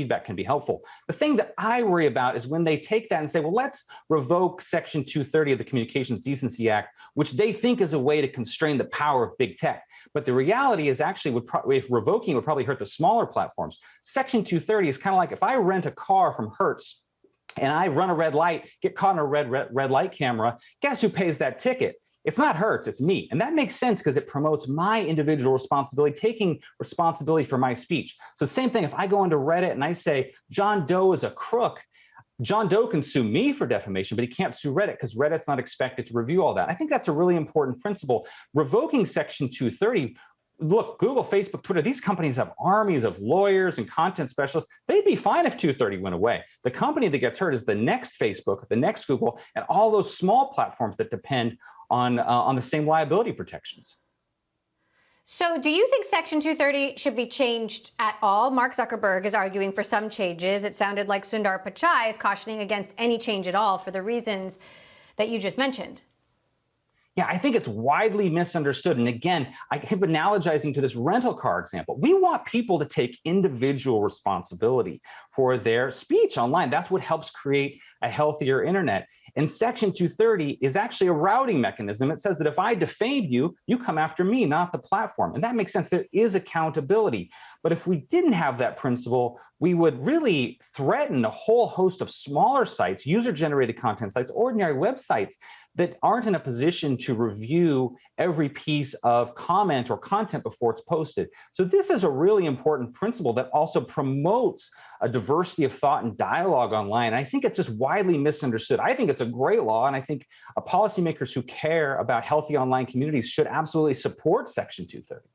feedback can be helpful. The thing that I worry about is when they take that and say, well, let's revoke Section 230 of the Communications Decency Act, which they think is a way to constrain the power of big tech. But the reality is actually, if revoking would probably hurt the smaller platforms. Section 230 is kind of like if I rent a car from Hertz and I run a red light, get caught in a red light camera, guess who pays that ticket? It's not Hertz, it's me. And that makes sense because it promotes my individual responsibility, taking responsibility for my speech. So same thing, if I go into Reddit and I say, John Doe is a crook, John Doe can sue me for defamation, but he can't sue Reddit because Reddit's not expected to review all that. I think that's a really important principle. Revoking Section 230, look, Google, Facebook, Twitter, these companies have armies of lawyers and content specialists. They'd be fine if 230 went away. The company that gets hurt is the next Facebook, the next Google, and all those small platforms that depend on the same liability protections. So do you think Section 230 should be changed at all? Mark Zuckerberg is arguing for some changes. It sounded like Sundar Pichai is cautioning against any change at all for the reasons that you just mentioned. Yeah, I think it's widely misunderstood. And again, I keep analogizing to this rental car example. We want people to take individual responsibility for their speech online. That's what helps create a healthier internet. And Section 230 is actually a routing mechanism. It says that if I defame you, you come after me, not the platform. And that makes sense. There is accountability. But if we didn't have that principle, we would really threaten a whole host of smaller sites, user-generated content sites, ordinary websites that aren't in a position to review every piece of comment or content before it's posted. So this is a really important principle that also promotes a diversity of thought and dialogue online. I think it's just widely misunderstood. I think it's a great law, and I think policymakers who care about healthy online communities should absolutely support Section 230.